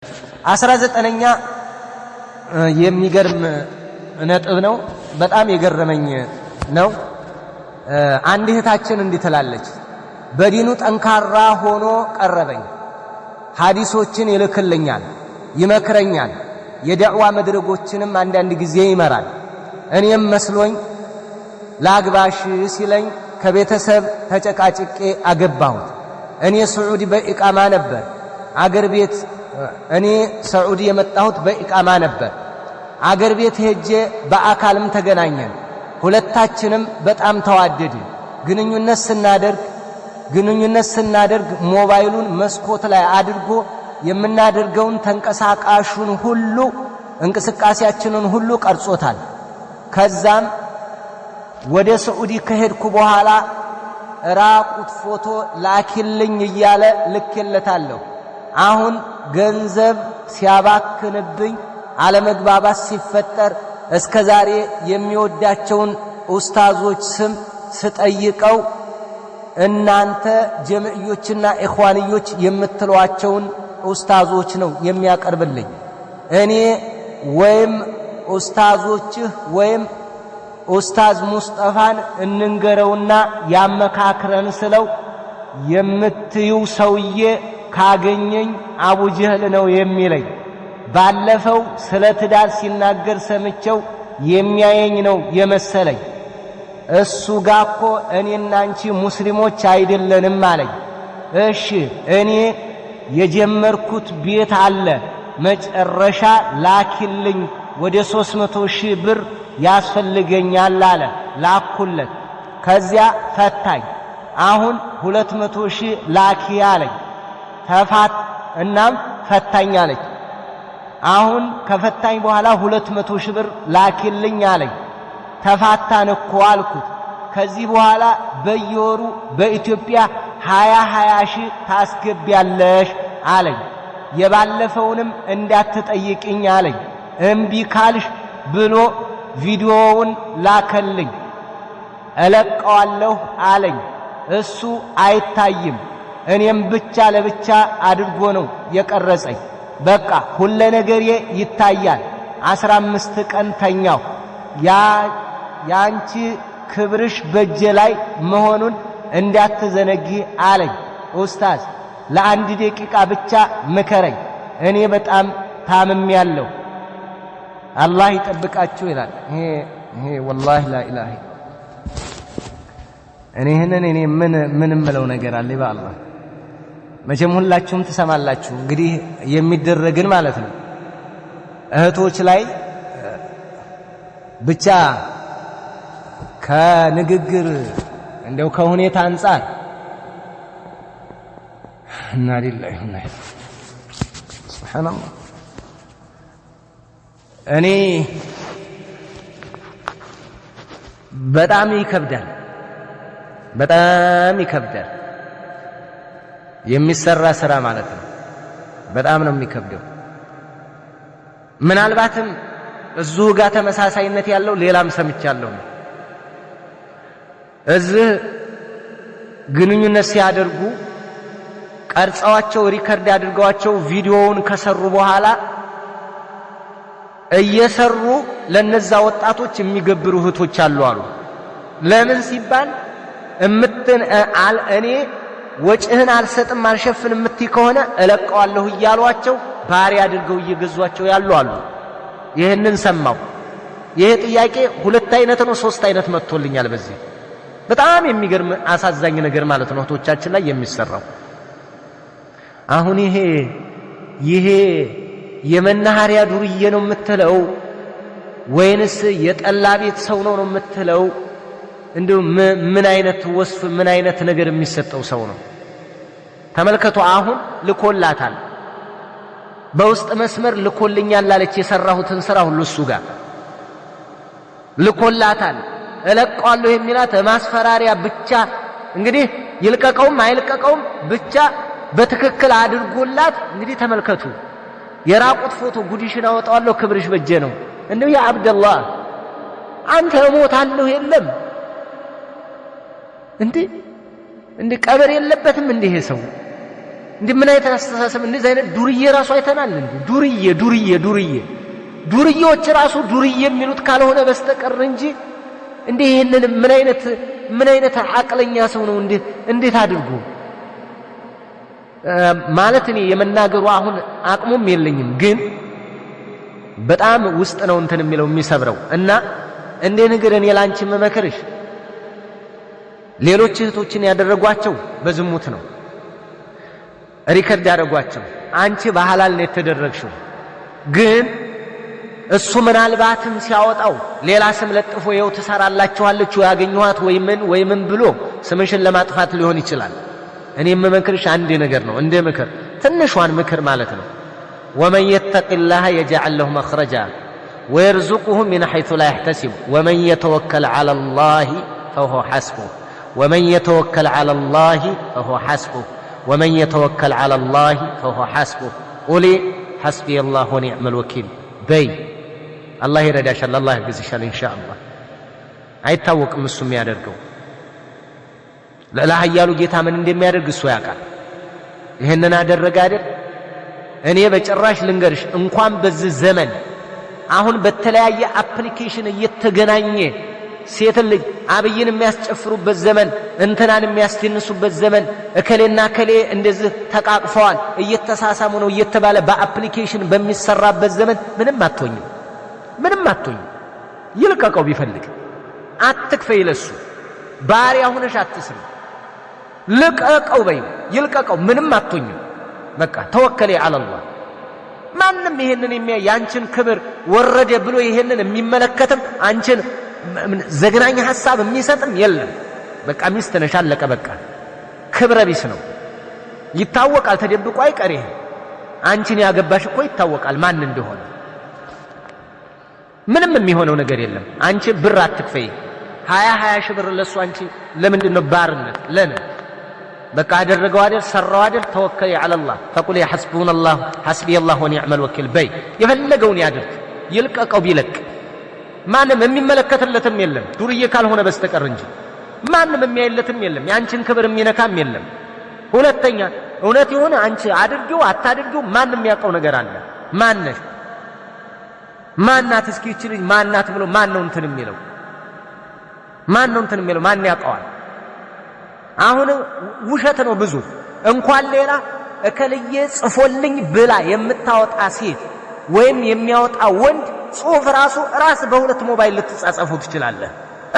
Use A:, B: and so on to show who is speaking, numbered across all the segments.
A: 19ኛ የሚገርም ነጥብ ነው። በጣም የገረመኝ ነው። አንድ እህታችን እንዲህ ትላለች፣ በዲኑ ጠንካራ ሆኖ ቀረበኝ፣ ሐዲሶችን ይልክልኛል፣ ይመክረኛል፣ የዳዕዋ መድረጎችንም አንዳንድ ጊዜ ይመራል። እኔም መስሎኝ ላግባሽ ሲለኝ ከቤተሰብ ተጨቃጭቄ አገባሁት። እኔ ሰዑዲ በኢቃማ ነበር አገር ቤት እኔ ሰዑዲ የመጣሁት በኢቃማ ነበር። አገር ቤት ሄጄ በአካልም ተገናኘን። ሁለታችንም በጣም ተዋደድን። ግንኙነት ስናደርግ ሞባይሉን መስኮት ላይ አድርጎ የምናደርገውን ተንቀሳቃሹን ሁሉ እንቅስቃሴያችንን ሁሉ ቀርጾታል። ከዛም ወደ ሰዑዲ ከሄድኩ በኋላ ራቁት ፎቶ ላኪልኝ እያለ ልኬለታለሁ። አሁን ገንዘብ ሲያባክንብኝ አለመግባባት ሲፈጠር እስከ ዛሬ የሚወዳቸውን ኡስታዞች ስም ስጠይቀው እናንተ ጀምዕዮችና ኢኽዋንዮች የምትሏቸውን ኡስታዞች ነው የሚያቀርብልኝ። እኔ ወይም ኡስታዞችህ ወይም ኡስታዝ ሙስጠፋን እንንገረውና ያመካክረን ስለው የምትዩ ሰውዬ ካገኘኝ አቡ ጀህል ነው የሚለኝ። ባለፈው ስለ ትዳር ሲናገር ሰምቸው የሚያየኝ ነው የመሰለኝ። እሱ ጋር እኮ እኔና አንቺ ሙስሊሞች አይደለንም አለኝ። እሺ እኔ የጀመርኩት ቤት አለ መጨረሻ ላኪልኝ ወደ 300,000 ብር ያስፈልገኛል አለ። ላኩለት። ከዚያ ፈታኝ። አሁን 200,000 ላኪ አለኝ። እናም ፈታኝ አለች። አሁን ከፈታኝ በኋላ 200,000 ብር ላኪልኝ አለኝ። ተፋታን እኮ አልኩት። ከዚህ በኋላ በየወሩ በኢትዮጵያ 20,000 ታስገቢያለሽ አለኝ። የባለፈውንም እንዳትጠይቅኝ አለኝ። እምቢ ካልሽ ብሎ ቪዲዮውን ላከልኝ። እለቀዋለሁ አለኝ። እሱ አይታይም፣ እኔም ብቻ ለብቻ አድርጎ ነው የቀረጸኝ። በቃ ሁሉ ነገሬ ይታያል። 15 ቀን ተኛው። ያንቺ ክብርሽ በእጄ ላይ መሆኑን እንዳትዘነጊ አለኝ። ኡስታዝ ለአንድ ደቂቃ ብቻ ምከረኝ፣ እኔ በጣም ታምሜያለሁ፣ አላህ ይጠብቃችሁ ይላል። ይሄ ወላሂ ላኢላህ እኔ ምን እምለው ነገር አለ? በአላህ መቼም ሁላችሁም ትሰማላችሁ እንግዲህ የሚደረግን ማለት ነው። እህቶች ላይ ብቻ ከንግግር እንደው ከሁኔታ አንፃር እና ሊላሂ ወኢና ኢለይሂ ሱብሃንአላህ እኔ በጣም ይከብዳል የሚሰራ ስራ ማለት ነው። በጣም ነው የሚከብደው። ምናልባትም እዚሁ ጋር ተመሳሳይነት ያለው ሌላም ሰምቻለሁ። እዚህ ግንኙነት ሲያደርጉ ቀርጸዋቸው ሪከርድ አድርገዋቸው ቪዲዮውን ከሰሩ በኋላ እየሰሩ ለነዛ ወጣቶች የሚገብሩ እህቶች አሉ። ለምን ሲባል እኔ ወጭህን አልሰጥም አልሸፍን እምትይ ከሆነ እለቀዋለሁ እያሏቸው ባሪ አድርገው እየገዟቸው ያሉ አሉ። ይህንን ሰማው። ይሄ ጥያቄ 2 አይነት ነው 3 አይነት መጥቶልኛል። በዚህ በጣም የሚገርም አሳዛኝ ነገር ማለት ነው እህቶቻችን ላይ የሚሰራው። አሁን ይሄ የመናኸሪያ ዱርዬ ነው የምትለው ወይንስ የጠላ ቤት ሰው ነው የምትለው? እንደው ምን አይነት ወስፍ ምን አይነት ነገር የሚሰጠው ሰው ነው? ተመልከቱ። አሁን ልኮላታል፣ በውስጥ መስመር ልኮልኛል ላለች የሰራሁትን ስራ ሁሉ እሱ ጋር ልኮላታል። እለቀዋለሁ የሚላት ማስፈራሪያ ብቻ እንግዲህ ይልቀቀውም አይልቀቀውም ብቻ በትክክል አድርጎላት። እንግዲህ ተመልከቱ። የራቁት ፎቶ ጉዲሽን አወጣዋለሁ ክብርሽ በጄ ነው። እንደው ያ አብደላህ አንተ እሞታለሁ የለም እንዴ ቀበር የለበትም እንዴ? ይሄ ሰው እንዴ ምን አይነት አስተሳሰብ እንደዚህ አይነት ዱርዬ ራሱ አይተናል እንዴ ዱርዬዎች ራሱ ዱርዬ የሚሉት ካልሆነ በስተቀር እንጂ እንዴ ይሄንን ምን አይነት አቅለኛ ሰው ነው እንዴት አድርጎ ማለት እኔ የመናገሩ አሁን አቅሙም የለኝም ግን በጣም ውስጥ ነው እንትን የሚለው የሚሰብረው እና እንደ ነገር እኔ ላንቺ መመክርሽ ሌሎች እህቶችን ያደረጓቸው በዝሙት ነው ሪከርድ ያደረጓቸው አንቺ በሐላል ነው የተደረግሽው ግን እሱ ምናልባትም ሲያወጣው ሌላ ስም ለጥፎ ይው ተሰራላችኋለች ያገኘኋት ወይ ምን ብሎ ስምሽን ለማጥፋት ሊሆን ይችላል እኔ የምመክርሽ አንድ ነገር ነው እንደ ምክር ትንሿን ምክር ማለት ነው ومن يتق الله يجعل له مخرجا ويرزقه من حيث لا يحتسب ومن يتوكل على الله فهو حسبه ومن يتوكل على الله فهو حسبه ومن يتوكل على الله فهو حسبه قولي حسبي الله ونعم الوكيل بي الله يرداشال الله يجزيشال إن شاء الله አይታወቅም እሱ የሚያደርገው ለላህያሉ ጌታ ምን እንደሚያደርግ እሱ ያውቃል ይሄንን አደረገ አይደል እኔ በጭራሽ ልንገርሽ እንኳን በዚህ ዘመን አሁን በተለያየ አፕሊኬሽን እየተገናኘ ሴት ልጅ አብይን የሚያስጨፍሩበት ዘመን እንትናን የሚያስደንሱበት ዘመን እከሌና እከሌ እንደዚህ ተቃቅፈዋል እየተሳሳሙ ነው እየተባለ በአፕሊኬሽን በሚሰራበት ዘመን ምንም አትሆኝም ይልቀቀው ቢፈልግ አትክፈይ ለሱ ባሪያ ሆነሽ አትስሪ ልቀቀው በይ ይልቀቀው ምንም አትሆኝም በቃ ተወከለ አላህ ማንም ይሄንን ያንቺን ክብር ወረደ ብሎ ይሄንን የሚመለከትም አንቺን ዘግናኝ ሐሳብ የሚሰጥም የለም በቃ ሚስት ነሽ አለቀ በቃ ክብረ ቢስ ነው ይታወቃል ተደብቆ አይቀር ይሄ አንቺን ያገባሽ እኮ ይታወቃል ማን እንደሆነ ምንም የሚሆነው ነገር የለም አንቺ ብር አትክፈይ 20 ሺህ ብር ለሱ አንቺ ለምንድን ነው ባርነት ለነ በቃ አደረገው አይደል ሰራው አይደል ተወከለ አላህ فقل يا حسبنا الله حسبي الله ونعم الوكيل በይ የፈለገውን ያድርግ ይልቀቀው ቢለቅ ማንም የሚመለከትለትም የለም ዱርዬ ካልሆነ በስተቀር እንጂ ማንም የሚያይለትም የለም ያንቺን ክብር የሚነካም የለም ሁለተኛ እውነት የሆነ አንቺ አድርጊው አታድርጊው ማንም ያውቀው ነገር አለ ማነሽ ማናት እስኪ እቺ ልጅ ማናት ብሎ ማን ነው እንትን የሚለው ማን ያውቀዋል አሁን ውሸት ነው ብዙ እንኳን ሌላ እከልዬ ጽፎልኝ ብላ የምታወጣ ሴት ወይም የሚያወጣ ወንድ ጽሁፍ ራስ በሁለት ሞባይል ልትጻጻፉ ትችላለህ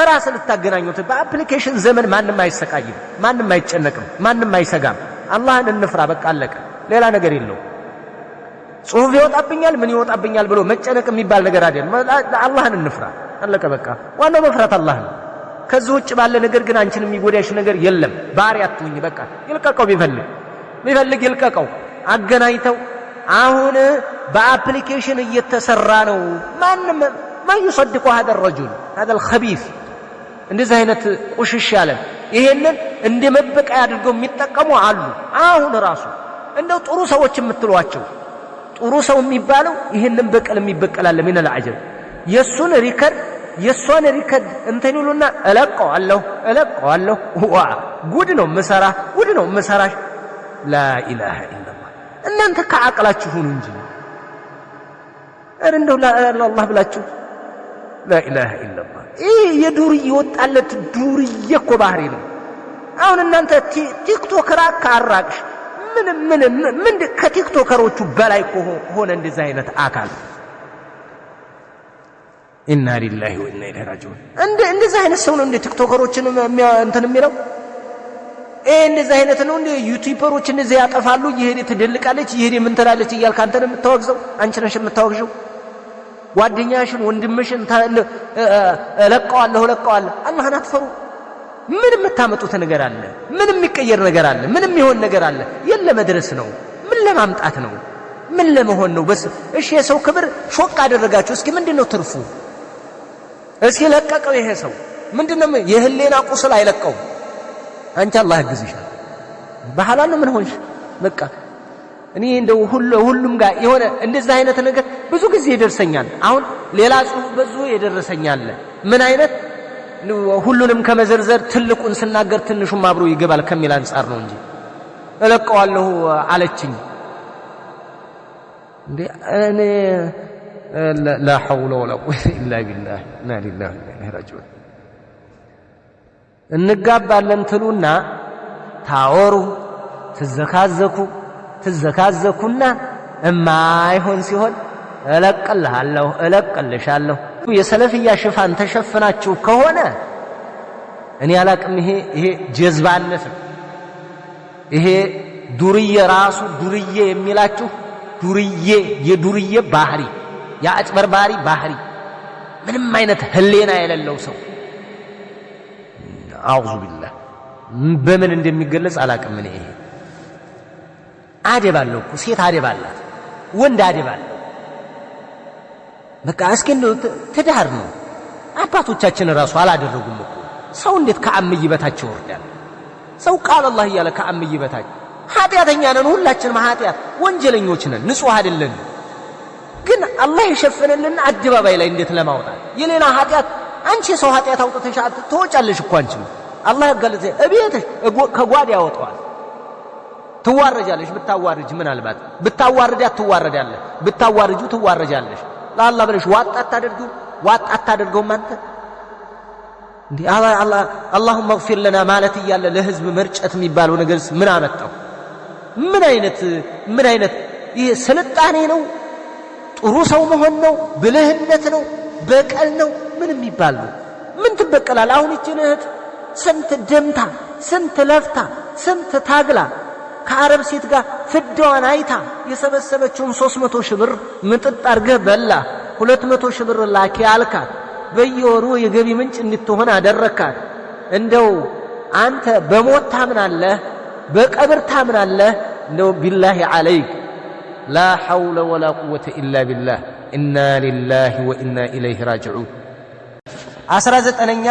A: ራስ ልታገናኙት በአፕሊኬሽን ዘመን ማንም አይሰቃይም ማንም አይጨነቅም ማንም አይሰጋም አላህን እንፍራ በቃ አለቀ ሌላ ነገር የለው ጽሁፍ ይወጣብኛል ምን ይወጣብኛል ብሎ መጨነቅ የሚባል ነገር አይደለም አላህን እንፍራ አለቀ በቃ ዋናው መፍራት አላህ ነው ከዚህ ውጭ ባለ ነገር ግን አንቺን የሚጎዳሽ ነገር የለም ባሪያ አትሁኝ በቃ ይልቀቀው ቢፈልግ ይልቀቀው አገናኝተው አሁን በአፕሊኬሽን እየተሰራ ነው ማንም ማን ይصدق هذا الرجل هذا الخبيث እንደዚህ አይነት ቁሽሽ ያለ ይሄንን እንደመበቃ ያድርገው የሚጠቀሙ አሉ አሁን ራሱ እንደው ጥሩ ሰዎች የምትሏቸው ጥሩ ሰው የሚባለው ይሄንን በቀል የሚበቀላል ምን العجب የሷን ሪከርድ እንትን ይሉና እለቀዋለሁ ዋ ጉድ ነው መሰራሽ ላ ኢላሃ ኢላላህ እናንተ ከአቅላችሁ ሁኑ እንጂ እንደው ለአላህ ብላችሁ ላ ኢላሃ ኢላላህ የዱርዬ ወጣለት ዱርዬ እኮ ባህሪ ነው አሁን እናንተ ቲክቶከር አራቅሽ ምን ከቲክቶከሮቹ በላይ ሆነ እንደዚህ አይነት አካል ኢና ሊላሂ ወኢና ኢለይሂ ራጂዑን እንደዚህ አይነት ሰው ነው እንደ ቲክቶከሮችን እንትን የሚለው እንደዚህ አይነት ነው እንደ ዩቲዩበሮች እንደዚህ ያጠፋሉ ይሄኔ ትደልቃለች ይሄኔ ምን ትላለች እያልክ አንተ ነው የምታወግዘው አንቺ ነሽ የምታወግዘው ጓደኛሽን ወንድምሽን እለቀዋለሁ አላህን አትፈሩ ምን የምታመጡት ነገር አለ ምን የሚቀየር ነገር አለ ምን የሚሆን ነገር አለ የለመድረስ ነው ምን ለማምጣት ነው ምን ለመሆን ነው በስ እሺ የሰው ክብር ሾቅ አደረጋችሁ እስኪ ምንድነው ትርፉ እስኪ ለቀቀው ይሄ ሰው ምንድነው የህሌና ቁስል አይለቀው አንቺ አላህ ያግዝሻል በሐላል ምን ሆንሽ በቃ እኔ እንደው ሁሉም ጋር የሆነ እንደዚህ አይነት ነገር ብዙ ጊዜ ይደርሰኛል አሁን ሌላ ጽሁፍ በዙ ይደርሰኛል ምን አይነት ሁሉንም ከመዘርዘር ትልቁን ስናገር ትንሹም አብሮ ይገባል ከሚል አንፃር ነው እንጂ እለቀዋለሁ አለችኝ እንዴ እኔ لا حول ولا قوة إلا بالله إنا لله وإنا إليه راجعون እንጋባለን ትሉና ታወሩ ትዘካዘኩና እማይሆን ሲሆን እለቅልሻለሁ የሰለፍያ ሽፋን ተሸፍናችሁ ከሆነ እኔ አላቅም ይሄ ጀዝባነት ነው ይሄ ዱርዬ ራሱ ዱርዬ የሚላችሁ የዱርዬ ባህሪ የአጭበርባሪ ባህሪ ምንም አይነት ህሌና የሌለው ሰው አውዙ ቢላህ በምን እንደሚገለጽ አላቅም እኔ ይሄ አደባለሁ እኮ ሴት አደባላት ወንድ አደባለሁ በቃ እስኪ ትዳር ነው አባቶቻችን ራሱ አላደረጉም እኮ ሰው እንዴት ከአምይ በታች ይወርዳል ሰው ቃል አላህ እያለ ከአምይ በታች ኃጢአተኛ ነን ሁላችንም ኃጢአት ወንጀለኞች ነን ንጹህ አይደለን ግን አላህ ይሸፍንልን አደባባይ ላይ እንዴት ለማውጣት የሌላ ኃጢአት አንቺ ሰው ኃጢአት አውጥተሽ ትወጫለሽ እኮ አንቺ አላህ ያጋለዘ እቤትሽ ከጓዳ ያወጣዋል ትዋረጃለሽ ብታዋርጅ ምናልባት ብታዋርዳት ትዋረዳለሽ ብታዋርጁ ትዋረጃለሽ ለአላህ ብለሽ ዋጥ አታደርገውም አንተ እንዴ አላሁመ اغفر لنا ማለት ይያለ ለህዝብ መርጨት የሚባለው ነገር ምን አመጣው ምን አይነት ይሄ ስልጣኔ ነው ጥሩ ሰው መሆን ነው ብልህነት ነው በቀል ነው ምን የሚባል ነው ምን ትበቀላል አሁን እቺን እህት ስንት ደምታ ስንት ለፍታ ስንት ታግላ ከአረብ ሴት ጋር ፍዳዋን አይታ የሰበሰበችውን 300 ሺህ ብር ምጥጥ አርገህ በላ 200 ሺህ ብር ላኪ አልካት በየወሩ የገቢ ምንጭ እንድትሆን አደረካት እንደው አንተ በሞት ታምናለህ በቀብር ታምናለህ እንደው ቢላሂ አለይክ لا حول ولا قوة إلا بالله إنا لله وإنا إليه راجعون 19ኛ